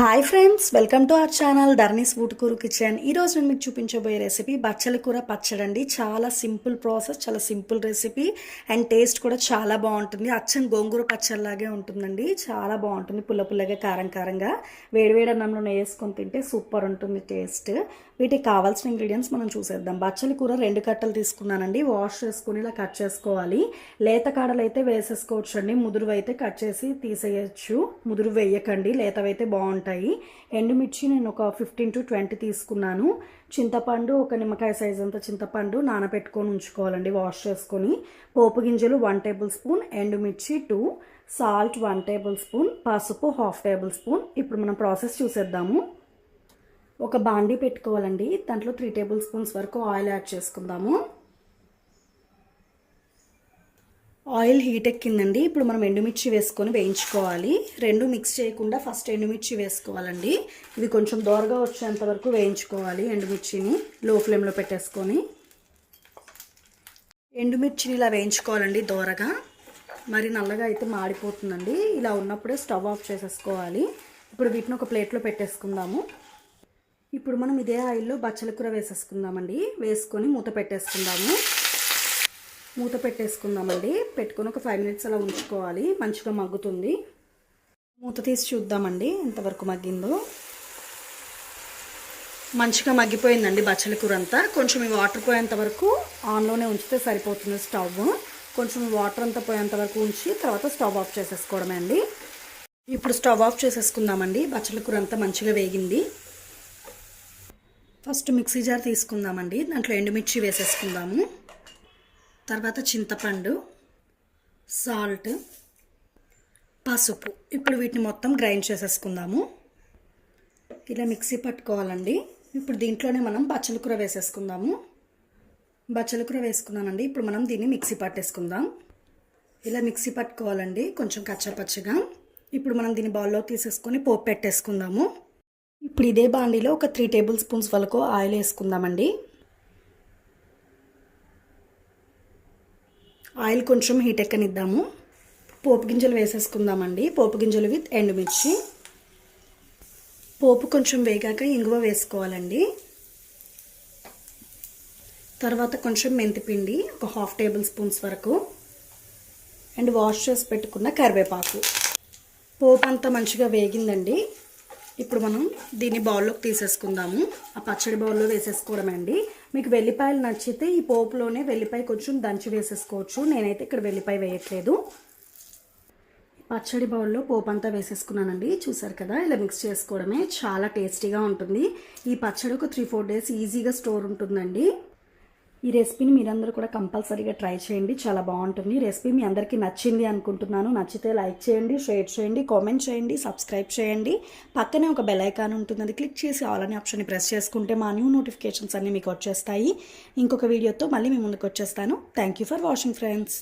Hi friends, welcome to our channel Dharani's Utukuru kitchen. ఈరోజు నేను మీకు చూపించబోయే రెసిపీ బచ్చల కూర పచ్చడి అండి. చాలా సింపుల్ ప్రాసెస్, చాలా సింపుల్ రెసిపీ అండ్ టేస్ట్ కూడా చాలా బాగుంటుంది. అచ్చం గోంగూర పచ్చడిలాగే ఉంటుందండి. చాలా బాగుంటుంది, పుల్ల పుల్లగా కారం కారంగా. వేడివేడి అన్నంలో వేసుకొని తింటే సూపర్ ఉంటుంది టేస్ట్. వీటికి కావాల్సిన ఇంగ్రీడియంట్స్ మనం చూసేద్దాం. బచ్చల కూర 2 కట్టలు తీసుకున్నానండి. వాష్ చేసుకుని ఇలా కట్ చేసుకోవాలి. లేత కాడలు అయితే వేసేసుకోవచ్చు అండి, ముదురు అయితే కట్ చేసి తీసేయచ్చు. ముదురు వేయకండి, లేతవైతే బాగుంటాయి. ఎండుమిర్చి నేను ఒక 15 to 20 తీసుకున్నాను. చింతపండు ఒక నిమ్మకాయ సైజ్ అంత చింతపండు నానబెట్టుకొని ఉంచుకోవాలండి వాష్ చేసుకొని. పోపు గింజలు 1 టేబుల్ స్పూన్, ఎండుమిర్చి 2, సాల్ట్ 1 టేబుల్ స్పూన్, పసుపు 1/2 టేబుల్ స్పూన్. ఇప్పుడు మనం ప్రాసెస్ చూసేద్దాము. ఒక బాండీ పెట్టుకోవాలండి. దాంట్లో 3 టేబుల్ స్పూన్స్ వరకు ఆయిల్ యాడ్ చేసుకుందాము. ఆయిల్ హీట్ ఎక్కిందండి. ఇప్పుడు మనం ఎండుమిర్చి వేసుకొని వేయించుకోవాలి. 2 మిక్స్ చేయకుండా ఫస్ట్ ఎండుమిర్చి వేసుకోవాలండి. ఇవి కొంచెం దోరగా వచ్చేంత వరకు వేయించుకోవాలి. ఎండుమిర్చిని లో ఫ్లేమ్లో పెట్టేసుకొని ఎండుమిర్చిని ఇలా వేయించుకోవాలండి దోరగా. మరి నల్లగా అయితే మాడిపోతుందండి. ఇలా ఉన్నప్పుడే స్టవ్ ఆఫ్ చేసేసుకోవాలి. ఇప్పుడు వీటిని ఒక ప్లేట్లో పెట్టేసుకుందాము. ఇప్పుడు మనం ఇదే ఆయిల్లో బచ్చల కూర వేసేసుకుందామండి. వేసుకొని మూత పెట్టేసుకుందామండి. పెట్టుకొని ఒక 5 minutes అలా ఉంచుకోవాలి. మంచిగా మగ్గుతుంది. మూత తీసి చూద్దామండి ఎంతవరకు మగ్గిందో. మంచిగా మగ్గిపోయిందండి బచ్చల కూర అంతా. కొంచెం ఈ వాటర్ పోయేంత వరకు ఆన్లోనే ఉంచితే సరిపోతుంది స్టవ్. కొంచెం వాటర్ అంతా పోయేంత వరకు ఉంచి తర్వాత స్టవ్ ఆఫ్ చేసేసుకోవడమే అండి. ఇప్పుడు స్టవ్ ఆఫ్ చేసేసుకుందామండి. బచ్చల కూర అంతా మంచిగా వేగింది. ఫస్ట్ మిక్సీ జార్ తీసుకుందామండి. దాంట్లో ఎండుమిర్చి వేసేసుకుందాము. తర్వాత చింతపండు, సాల్ట్, పసుపు. ఇప్పుడు వీటిని మొత్తం గ్రైండ్ చేసేసుకుందాము. ఇలా మిక్సీ పట్టుకోవాలండి. ఇప్పుడు దీంట్లోనే మనం బచ్చల కూర వేసేసుకుందాము. బచ్చల కూర వేసుకున్నానండి. ఇప్పుడు మనం దీన్ని మిక్సీ పట్టేసుకుందాం. ఇలా మిక్సీ పట్టుకోవాలండి కొంచెం కచ్చాపచ్చగా. ఇప్పుడు మనం దీన్ని బౌల్లో తీసేసుకొని పోపు పెట్టేసుకుందాము. ఇప్పుడు ఇదే బాండీలో ఒక 3 టేబుల్ స్పూన్స్ వరకు ఆయిల్ వేసుకుందామండి. ఆయిల్ కొంచెం హీట్ ఎక్కనిద్దాము. పోపు గింజలు వేసేసుకుందామండి. పోపు గింజలు విత్ ఎండుమిర్చి. పోపు కొంచెం వేగాక ఇంగువ వేసుకోవాలండి. తర్వాత కొంచెం మెంతిపిండి ఒక 1/2 టేబుల్ స్పూన్స్ వరకు అండ్ వాష్ చేసి పెట్టుకున్న కరివేపాకు. పోపు అంతా మంచిగా వేగిందండి. ఇప్పుడు మనం దీన్ని బౌల్లోకి తీసేసుకుందాము. ఆ పచ్చడి బౌల్లో వేసేసుకోవడమే అండి. మీకు వెల్లిపాయలు నచ్చితే ఈ పోపులోనే వెల్లిపాయ కొంచెం దంచి వేసేసుకోవచ్చు. నేనైతే ఇక్కడ వెల్లిపాయ వేయట్లేదు. పచ్చడి బౌల్లో పోపు అంతా వేసేసుకున్నానండి. చూసారు కదా, ఇలా మిక్స్ చేసుకోవడమే. చాలా టేస్టీగా ఉంటుంది. ఈ పచ్చడి ఒక 3-4 days ఈజీగా స్టోర్ ఉంటుందండి. ఈ రెసిపీని మీరందరూ కూడా కంపల్సరీగా ట్రై చేయండి. చాలా బాగుంటుంది. ఈ రెసిపీ మీ అందరికీ నచ్చింది అనుకుంటున్నాను. నచ్చితే లైక్ చేయండి, షేర్ చేయండి, కామెంట్ చేయండి, సబ్స్క్రైబ్ చేయండి. పక్కనే ఒక బెల్ ఐకాన్ ఉంటుంది, అది క్లిక్ చేసి ఆల్ అనే ఆప్షన్ని ప్రెస్ చేసుకుంటే మా న్యూ నోటిఫికేషన్స్ అన్నీ మీకు వచ్చేస్తాయి. ఇంకొక వీడియోతో మళ్ళీ మీ ముందుకు వచ్చేస్తాను. Thank you for watching friends.